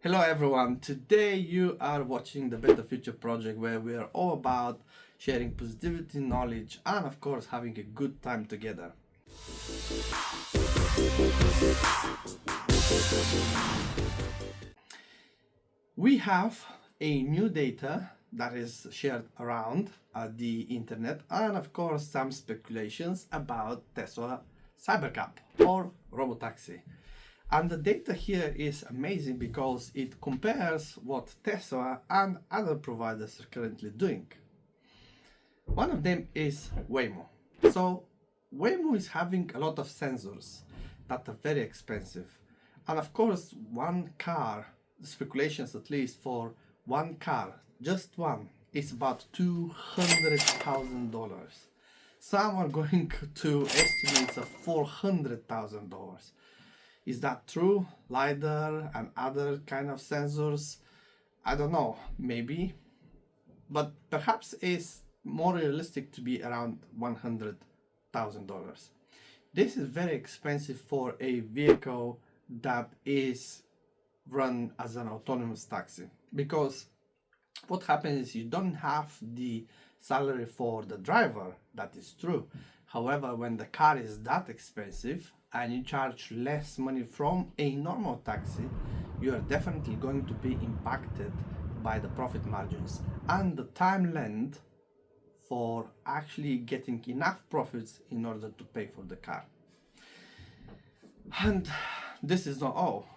Hello everyone, today you are watching the Better Future project where we are all about sharing positivity, knowledge and of course having a good time together. We have a new data that is shared around the internet and of course some speculations about Tesla Cybercab or Robotaxi. And the data here is amazing because it compares what Tesla and other providers are currently doing. One of them is Waymo. So Waymo is having a lot of sensors that are very expensive. And of course, one car, speculations at least for one car, just one, is about $200,000. Some are going to estimates of $400,000. Is that true? LiDAR and other kind of sensors? I don't know, maybe. But perhaps it's more realistic to be around $100,000. This is very expensive for a vehicle that is run as an autonomous taxi. Because what happens is you don't have the salary for the driver, that is true. However, when the car is that expensive and you charge less money from a normal taxi, you are definitely going to be impacted by the profit margins and the time length for actually getting enough profits in order to pay for the car. And this is not all.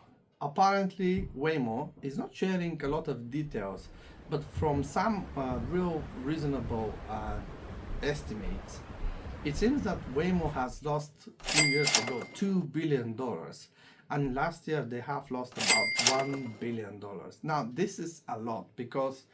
Apparently, Waymo is not sharing a lot of details, but from some real reasonable estimates, it seems that Waymo has lost 2 years ago $2 billion, and last year they have lost about $1 billion. Now, this is a lot because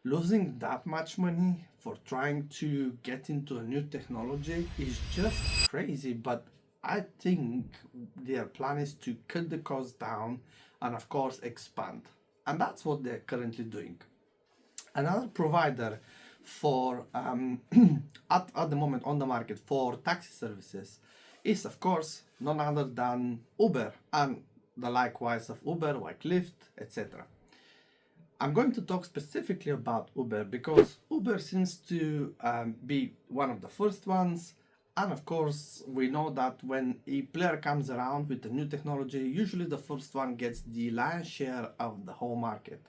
losing that much money for trying to get into a new technology is just crazy. But I think their plan is to cut the cost down and, of course, expand. And that's what they're currently doing. Another provider for at the moment on the market for taxi services is of course none other than Uber and the likewise of Uber like Lyft, etc. I'm going to talk specifically about Uber because Uber seems to be one of the first ones, and of course we know that when a player comes around with a new technology, usually the first one gets the lion's share of the whole market.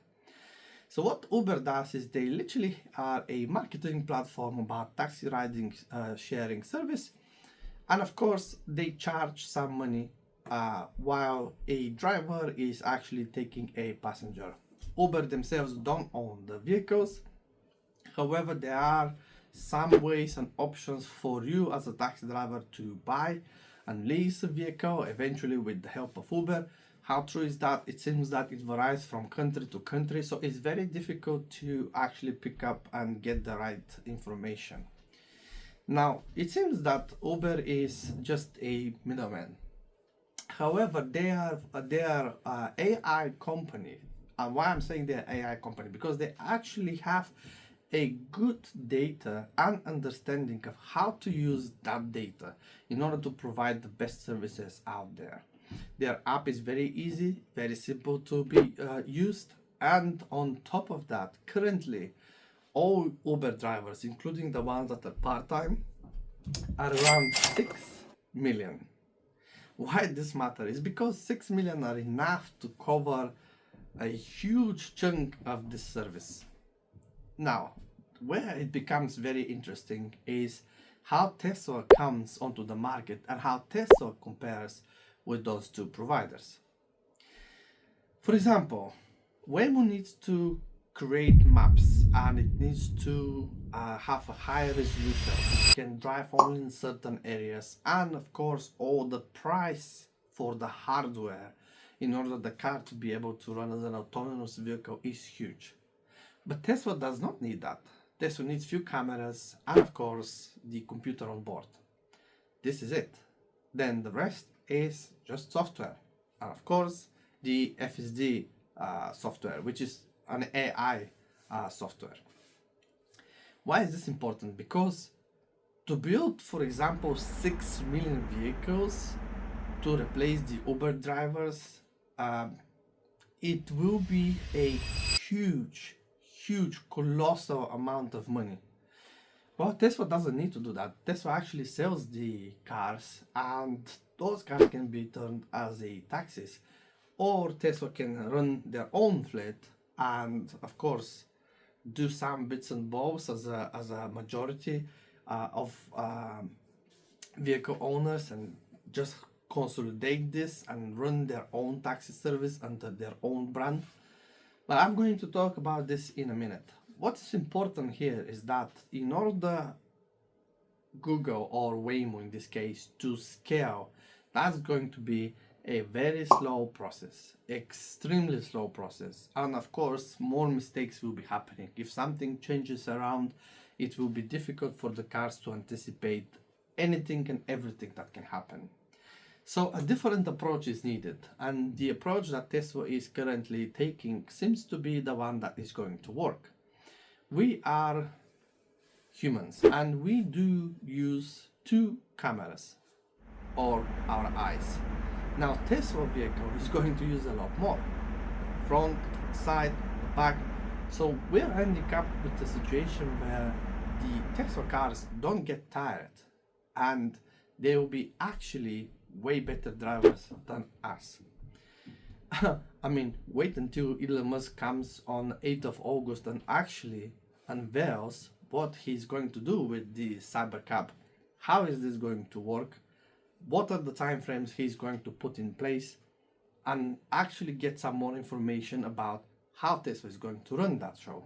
So what Uber does is they literally are a marketing platform about taxi riding sharing service, and of course they charge some money while a driver is actually taking a passenger. Uber themselves don't own the vehicles. However, there are some ways and options for you as a taxi driver to buy and lease a vehicle eventually with the help of Uber. How true is that? It seems that it varies from country to country, so it's very difficult to actually pick up and get the right information. Now, it seems that Uber is just a middleman. However, they are AI company. And why I'm saying they're AI company? Because they actually have a good data and understanding of how to use that data in order to provide the best services out there. Their app is very easy, very simple to be used, and on top of that, currently all Uber drivers, including the ones that are part-time, are around 6 million. Why this matter is because 6 million are enough to cover a huge chunk of this service. Now, where it becomes very interesting is how Tesla comes onto the market and how Tesla compares with those two providers. For example, Waymo needs to create maps and it needs to have a high resolution. It can drive only in certain areas, and of course all the price for the hardware in order the car to be able to run as an autonomous vehicle is huge. But Tesla does not need that. Tesla needs few cameras and of course the computer on board. This is it. Then the rest is just software, and of course the FSD software, which is an AI software. Why is this important? Because to build, for example, 6 million vehicles to replace the Uber drivers it will be a huge, huge, colossal amount of money. Well, Tesla doesn't need to do that. Tesla actually sells the cars, and those cars can be turned as a taxis, or Tesla can run their own fleet, and of course, do some bits and bobs as a majority of vehicle owners, and just consolidate this and run their own taxi service under their own brand. But I'm going to talk about this in a minute. What's important here is that in order Google or Waymo in this case to scale, that's going to be a very slow process, extremely slow process. And of course, more mistakes will be happening. If something changes around, it will be difficult for the cars to anticipate anything and everything that can happen. So a different approach is needed, and the approach that Tesla is currently taking seems to be the one that is going to work. We are humans, and we do use two cameras, or our eyes. Now Tesla vehicle is going to use a lot more, front, side, back. So we're ending up with a situation where the Tesla cars don't get tired, and they will be actually way better drivers than us. I mean, wait until Elon Musk comes on 8th of August and actually unveils what he's going to do with the Cybercab. How is this going to work? What are the time frames he's going to put in place? And actually get some more information about how Tesla is going to run that show.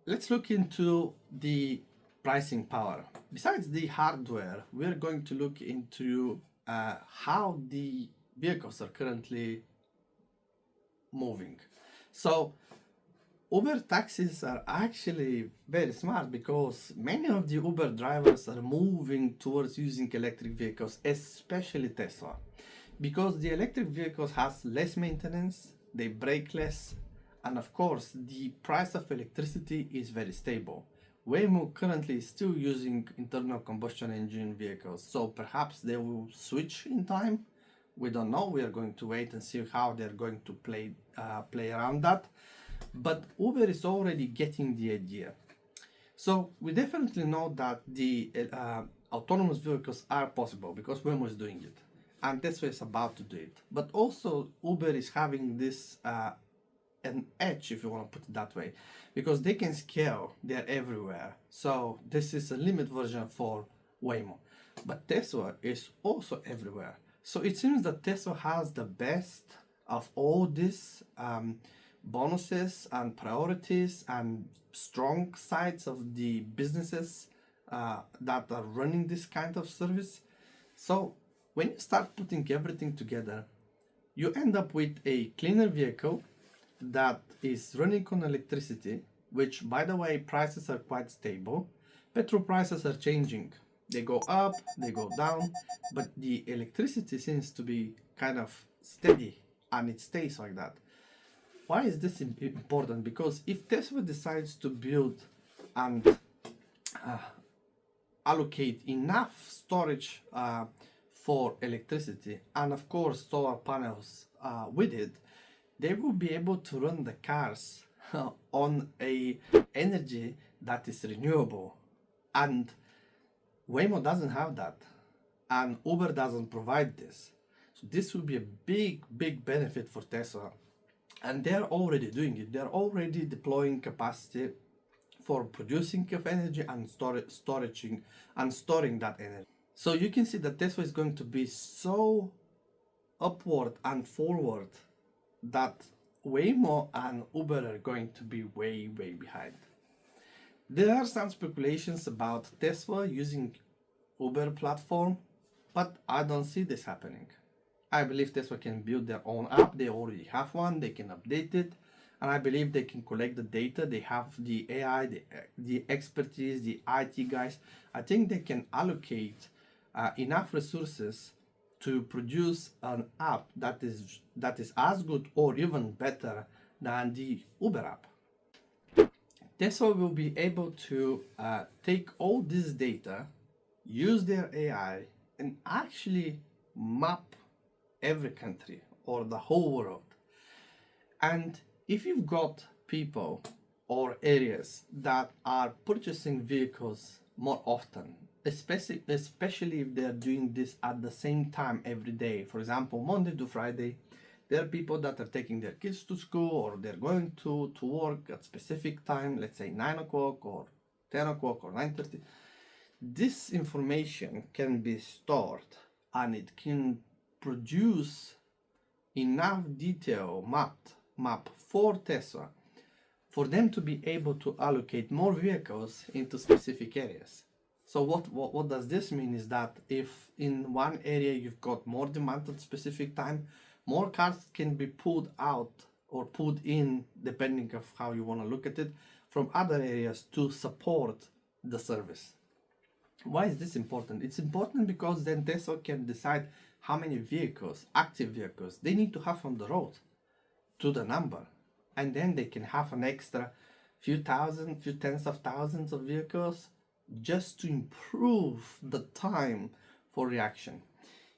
Let's look into the pricing power. Besides the hardware, we're going to look into how the vehicles are currently moving. So Uber taxis are actually very smart because many of the Uber drivers are moving towards using electric vehicles, especially Tesla, because the electric vehicles has less maintenance, they break less, and of course the price of electricity is very stable. Waymo currently is still using internal combustion engine vehicles, so perhaps they will switch in time. We don't know. We are going to wait and see how they're going to play around that. But Uber is already getting the idea. So we definitely know that the autonomous vehicles are possible because Waymo is doing it, and Tesla is about to do it. But also Uber is having this an edge, if you want to put it that way, because they can scale, they're everywhere. So this is a limit version for Waymo, but Tesla is also everywhere. So it seems that Tesla has the best of all these bonuses and priorities and strong sides of the businesses that are running this kind of service. So when you start putting everything together, you end up with a cleaner vehicle that is running on electricity, which, by the way, prices are quite stable. Petrol prices are changing. They go up, they go down, but the electricity seems to be kind of steady, and it stays like that. Why is this important? Because if Tesla decides to build and allocate enough storage for electricity, and of course solar panels with it, they will be able to run the cars on a energy that is renewable. And Waymo doesn't have that, and Uber doesn't provide this. So this will be a big, big benefit for Tesla. And they're already doing it. They're already deploying capacity for producing of energy and storing that energy. So you can see that Tesla is going to be so upward and forward that Waymo and Uber are going to be way, way behind. There are some speculations about Tesla using Uber platform, but I don't see this happening. I believe Tesla can build their own app. They already have one. They can update it, and I believe they can collect the data. They have the AI, the expertise, the IT guys. I think they can allocate enough resources to produce an app that is as good or even better than the Uber app. Tesla will be able to take all this data, use their AI, and actually map every country, or the whole world. And if you've got people or areas that are purchasing vehicles more often, especially if they're doing this at the same time every day, for example, Monday to Friday, there are people that are taking their kids to school or they're going to work at specific time, let's say 9 o'clock or 10 o'clock or 9:30. This information can be stored and it can produce enough detail map for Tesla for them to be able to allocate more vehicles into specific areas. So what does this mean is that if in one area you've got more demand at specific time, more cars can be pulled out or pulled in, depending of how you want to look at it, from other areas to support the service. Why is this important? It's important because then Tesla can decide how many vehicles, active vehicles, they need to have on the road to the number. And then they can have an extra few tens of thousands of vehicles just to improve the time for reaction.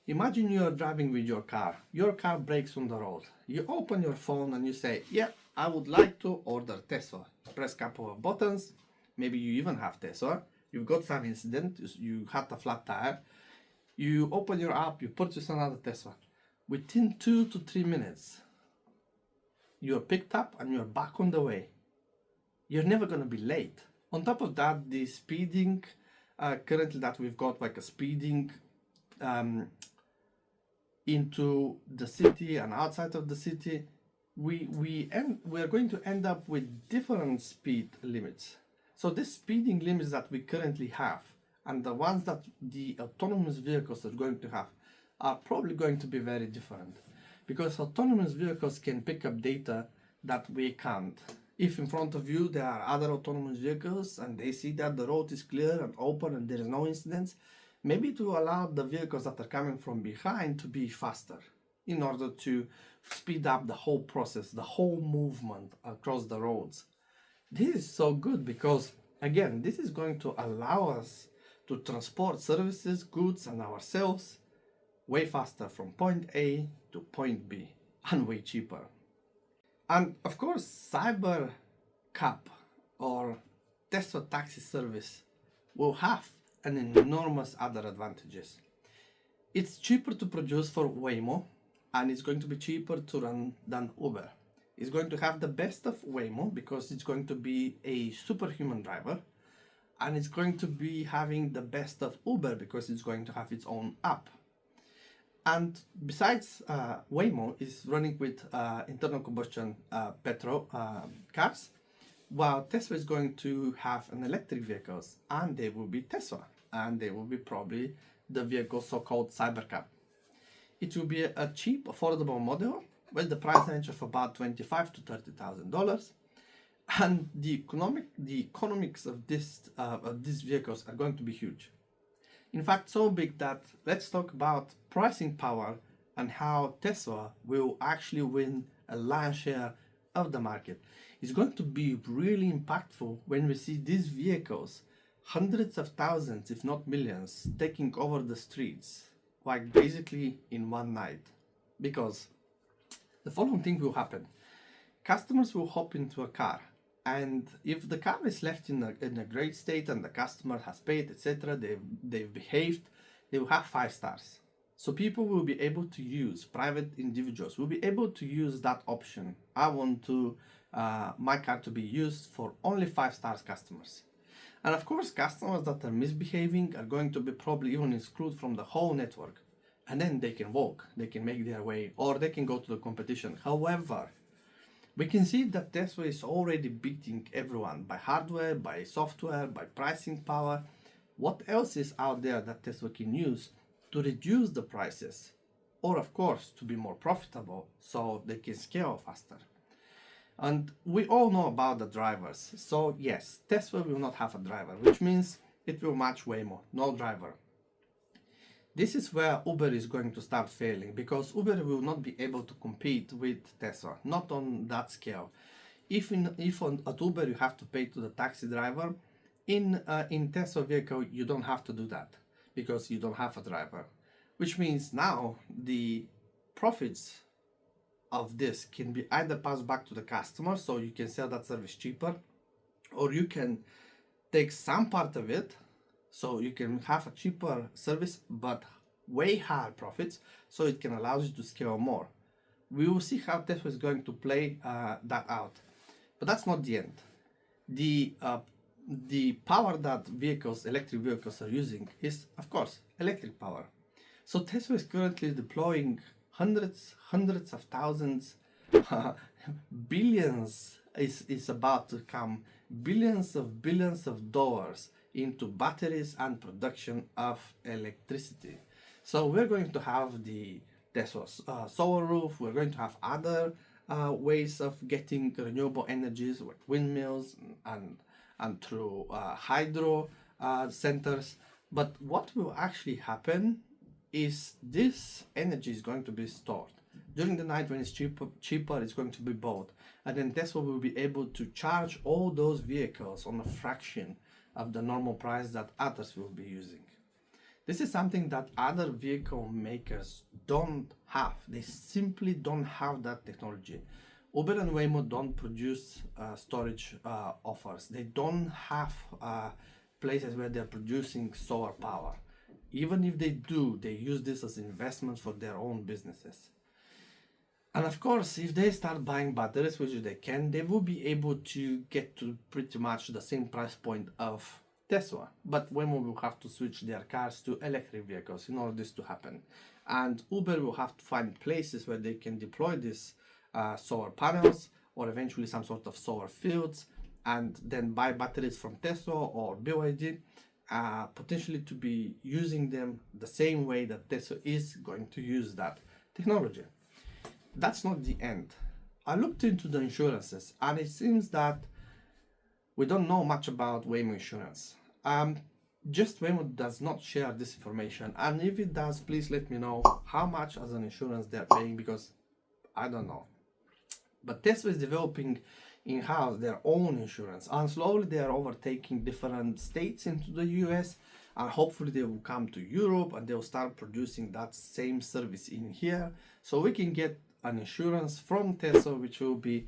Imagine you are driving with your car breaks on the road. You open your phone and you say, yeah, I would like to order Tesla. Press a couple of buttons, maybe you even have Tesla. You've got some incident, you had a flat tire, you open your app, you purchase another Tesla. Within 2 to 3 minutes, you're picked up and you're back on the way. You're never going to be late. On top of that, the speeding, currently that we've got like a speeding into the city and outside of the city, we're going to end up with different speed limits. So these speeding limits that we currently have and the ones that the autonomous vehicles are going to have are probably going to be very different, because autonomous vehicles can pick up data that we can't. If in front of you there are other autonomous vehicles and they see that the road is clear and open and there is no incidents, maybe to allow the vehicles that are coming from behind to be faster in order to speed up the whole process, the whole movement across the roads. This is so good because, again, this is going to allow us to transport services, goods, and ourselves way faster from point A to point B and way cheaper. And of course, Cyber Cab or Tesla taxi service will have an enormous other advantages. It's cheaper to produce for Waymo and it's going to be cheaper to run than Uber. It's going to have the best of Waymo because it's going to be a superhuman driver, and it's going to be having the best of Uber because it's going to have its own app. And besides, Waymo is running with internal combustion petrol cars, while Tesla is going to have an electric vehicles, and they will be Tesla, and they will be probably the vehicle so-called Cybercab. It will be a cheap, affordable model with the price range of about $25,000 to $30,000, and the economics of these vehicles are going to be huge. In fact, so big that let's talk about pricing power and how Tesla will actually win a lion's share of the market. It's going to be really impactful when we see these vehicles, hundreds of thousands, if not millions, taking over the streets, like basically in one night. Because the following thing will happen. Customers will hop into a car, and if the car is left in a great state and the customer has paid, etc., they've behaved, they will have 5 stars. So people will be able to use, private individuals will be able to use that option. I want to my car to be used for only 5 stars customers. And of course, customers that are misbehaving are going to be probably even excluded from the whole network. And then they can walk, they can make their way, or they can go to the competition. However, we can see that Tesla is already beating everyone by hardware, by software, by pricing power. What else is out there that Tesla can use to reduce the prices? Or of course, to be more profitable so they can scale faster. And we all know about the drivers. So yes, Tesla will not have a driver, which means it will match Waymo, no driver. This is where Uber is going to start failing, because Uber will not be able to compete with Tesla, not on that scale. If at Uber you have to pay to the taxi driver, in Tesla vehicle you don't have to do that because you don't have a driver, which means now the profits of this can be either passed back to the customer, so you can sell that service cheaper, or you can take some part of it, so you can have a cheaper service but way higher profits, so it can allow you to scale more. We will see how Tesla is going to play that out, but that's not the end. The power that electric vehicles are using is, of course, electric power. So Tesla is currently deploying hundreds of thousands, billions is about to come, billions of dollars into batteries and production of electricity. So we're going to have the Tesla solar roof, we're going to have other ways of getting renewable energies with windmills and through hydro centers. But what will actually happen is this energy is going to be stored. During the night when it's cheaper, it's going to be bought. And then Tesla will be able to charge all those vehicles on a fraction of the normal price that others will be using. This is something that other vehicle makers don't have. They simply don't have that technology. Uber and Waymo don't produce storage offers. They don't have places where they're producing solar power. Even if they do, they use this as investments for their own businesses. And of course, if they start buying batteries, which they can, they will be able to get to pretty much the same price point of Tesla. But Waymo will have to switch their cars to electric vehicles in order this to happen. And Uber will have to find places where they can deploy these solar panels or eventually some sort of solar fields, and then buy batteries from Tesla or BYD, potentially to be using them the same way that Tesla is going to use that technology. That's not the end. I looked into the insurances, and it seems that we don't know much about Waymo insurance. Just Waymo does not share this information, and if it does, please let me know how much as an insurance they're paying, because I don't know. But Tesla is developing in-house their own insurance, and slowly they are overtaking different states into the US, and hopefully they will come to Europe and they'll start producing that same service in here, so we can get an insurance from Tesla which will be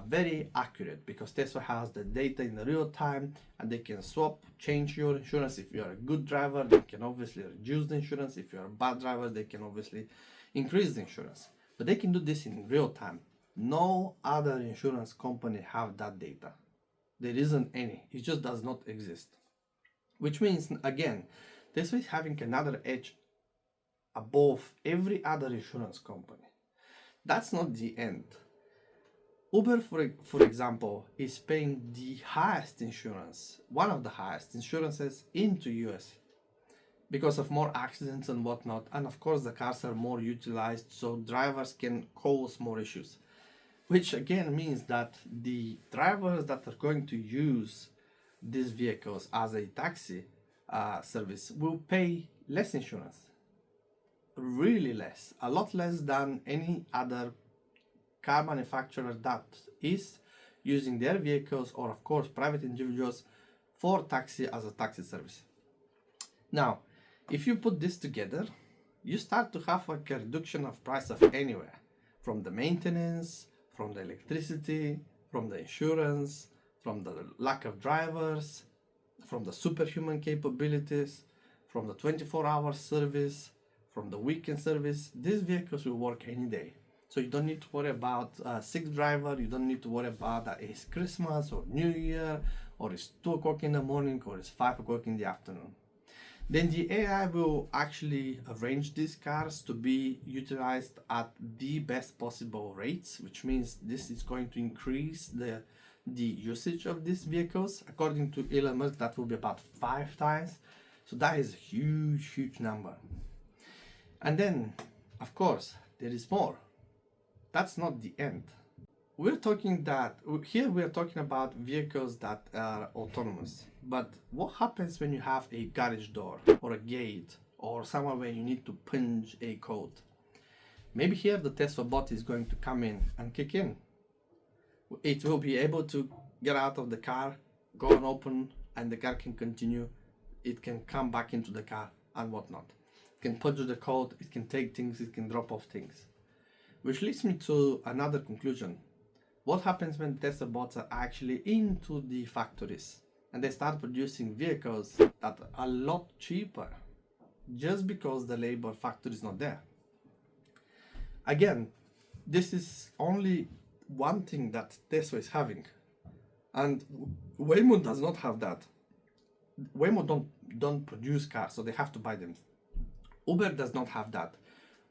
very accurate, because Tesla has the data in the real time and they can change your insurance. If you're a good driver, they can obviously reduce the insurance. If you're a bad driver, they can obviously increase the insurance, but they can do this in real time. No other insurance company have that data. There isn't any. It just does not exist. Which means, again, Tesla is having another edge above every other insurance company. That's not the end. Uber, for example, is paying the highest insurance, one of the highest insurances into US, because of more accidents and whatnot. And of course, the cars are more utilized, so drivers can cause more issues. Which again means that the drivers that are going to use these vehicles as a taxi service will pay less insurance. Really less. A lot less than any other car manufacturer that is using their vehicles, or of course private individuals, for taxi as a taxi service. Now, if you put this together, you start to have like a reduction of price of anywhere, from the maintenance, from the electricity, from the insurance, from the lack of drivers, from the superhuman capabilities, from the 24-hour service, from the weekend service. These vehicles will work any day. So you don't need to worry about a sick driver, you don't need to worry about that it's Christmas or New Year, or it's 2 o'clock in the morning, or it's 5 o'clock in the afternoon. Then the AI will actually arrange these cars to be utilized at the best possible rates, which means this is going to increase the usage of these vehicles. According to Elon Musk, that will be about 5 times. So that is a huge number. And then, of course, there is more. That's not the end. We're talking about vehicles that are autonomous. But what happens when you have a garage door or a gate or somewhere where you need to punch a code? Maybe here the Tesla bot is going to come in and kick in. It will be able to get out of the car, go and open, and the car can continue. It can come back into the car and whatnot. It can punch the code, it can take things, it can drop off things. Which leads me to another conclusion. What happens when Tesla bots are actually into the factories and they start producing vehicles that are a lot cheaper just because the labor factor is not there? Again, this is only one thing that Tesla is having, and Waymo does not have that. Waymo don't produce cars, so they have to buy them. Uber does not have that.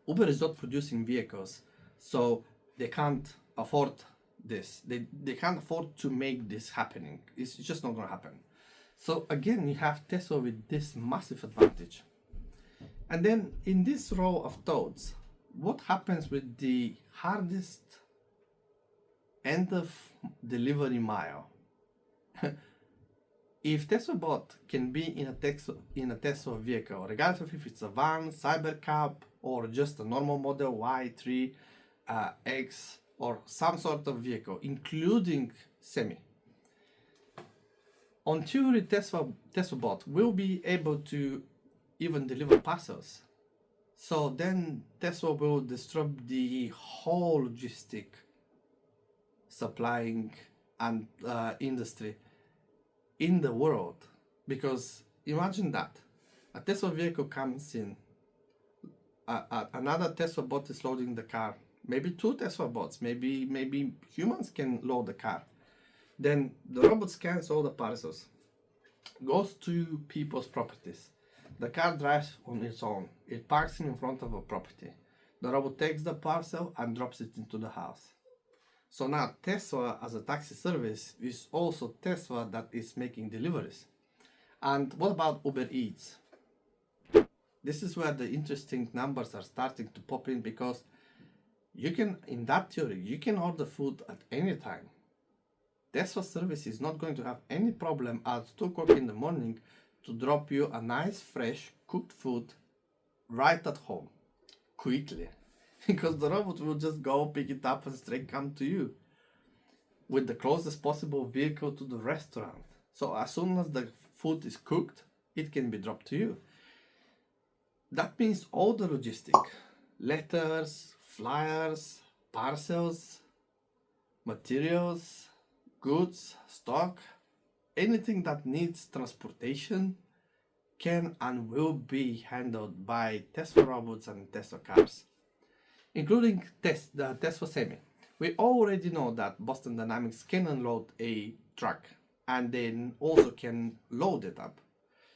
Uber is not producing vehicles, so they can't afford this. They can't afford to make this happening. It's just not going to happen. So again, you have Tesla with this massive advantage. And then in this row of thoughts, what happens with the hardest end of delivery mile? If Tesla bot can be in a Tesla vehicle, regardless of if it's a van, cybercab, or just a normal model Y3, X, or some sort of vehicle, including semi. On theory, Tesla bot will be able to even deliver parcels. So then Tesla will disrupt the whole logistic supplying and industry in the world. Because imagine that a Tesla vehicle comes in, another Tesla bot is loading the car, maybe two Tesla bots, maybe humans can load the car. Then the robot scans all the parcels, goes to people's properties. The car drives on its own. It parks in front of a property. The robot takes the parcel and drops it into the house. So now Tesla as a taxi service is also Tesla that is making deliveries. And what about Uber Eats? This is where the interesting numbers are starting to pop in, because you can, in that theory, you can order food at any time. Tesla service is not going to have any problem at 2 o'clock in the morning to drop you a nice, fresh, cooked food right at home, quickly. Because the robot will just go pick it up and straight come to you with the closest possible vehicle to the restaurant. So as soon as the food is cooked, it can be dropped to you. That means all the logistic, letters, flyers, parcels, materials, goods, stock, anything that needs transportation can and will be handled by Tesla robots and Tesla cars, including the Tesla Semi. We already know that Boston Dynamics can unload a truck and then also can load it up.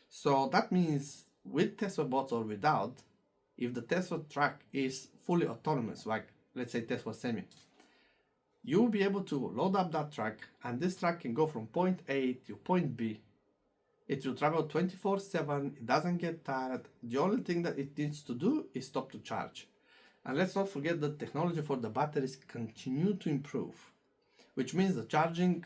So that means with Tesla bots or without, if the Tesla truck is fully autonomous, like let's say Tesla Semi, you will be able to load up that truck, and this truck can go from point A to point B. It will travel 24/7, it doesn't get tired. The only thing that it needs to do is stop to charge. And let's not forget that technology for the batteries continue to improve, which means the charging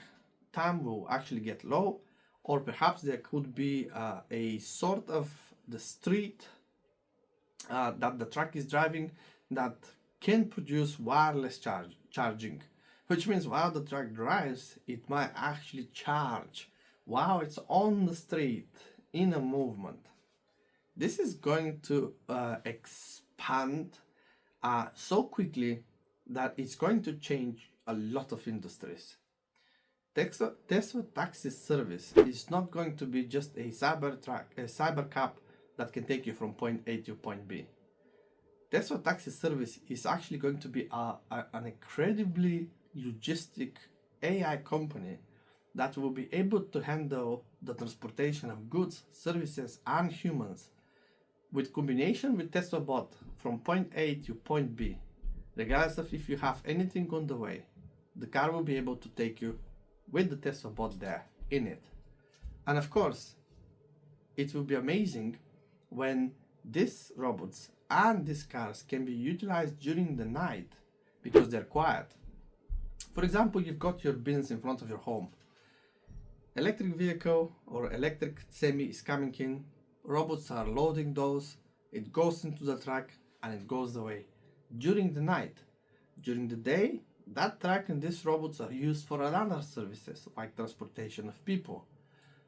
time will actually get low, or perhaps there could be a sort of the street that the truck is driving that can produce wireless charging, which means while the truck drives, it might actually charge while it's on the street in a movement. This is going to expand so quickly that it's going to change a lot of industries. Tesla taxi service is not going to be just a cybercab that can take you from point A to point B. Tesla taxi service is actually going to be an incredibly logistic AI company that will be able to handle the transportation of goods, services, and humans with combination with Tesla bot from point A to point B. Regardless of if you have anything on the way, the car will be able to take you with the Tesla bot there in it. And of course, it will be amazing when these robots and these cars can be utilized during the night because they're quiet. For example, you've got your bins in front of your home. Electric vehicle or electric semi is coming in, robots are loading those, it goes into the truck and it goes away. During the night, during the day, that truck and these robots are used for other services like transportation of people.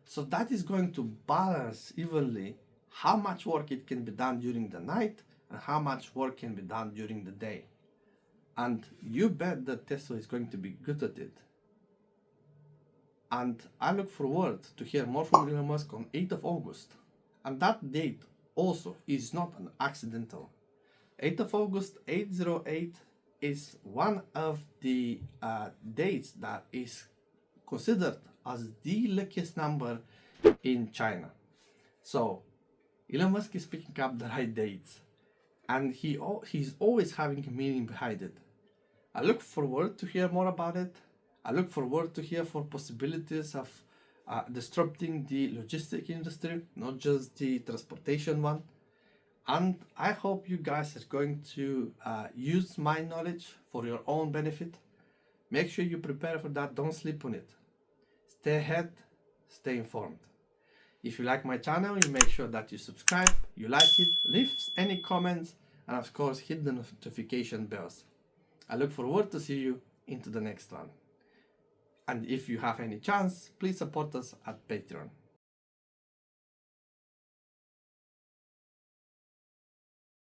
So that is going to balance evenly how much work it can be done during the night and how much work can be done during the day. And you bet that Tesla is going to be good at it. And I look forward to hear more from Elon Musk on 8th of August. And that date also is not an accidental. 8th of August 808 is one of the dates that is considered as the luckiest number in China. So Elon Musk is picking up the right dates, and he's always having a meaning behind it. I look forward to hear more about it. I look forward to hear for possibilities of disrupting the logistic industry, not just the transportation one. And I hope you guys are going to use my knowledge for your own benefit. Make sure you prepare for that. Don't sleep on it. Stay ahead, stay informed. If you like my channel, you make sure that you subscribe, you like it, leave any comments, and of course hit the notification bells. I look forward to see you into the next one. And if you have any chance, please support us at Patreon.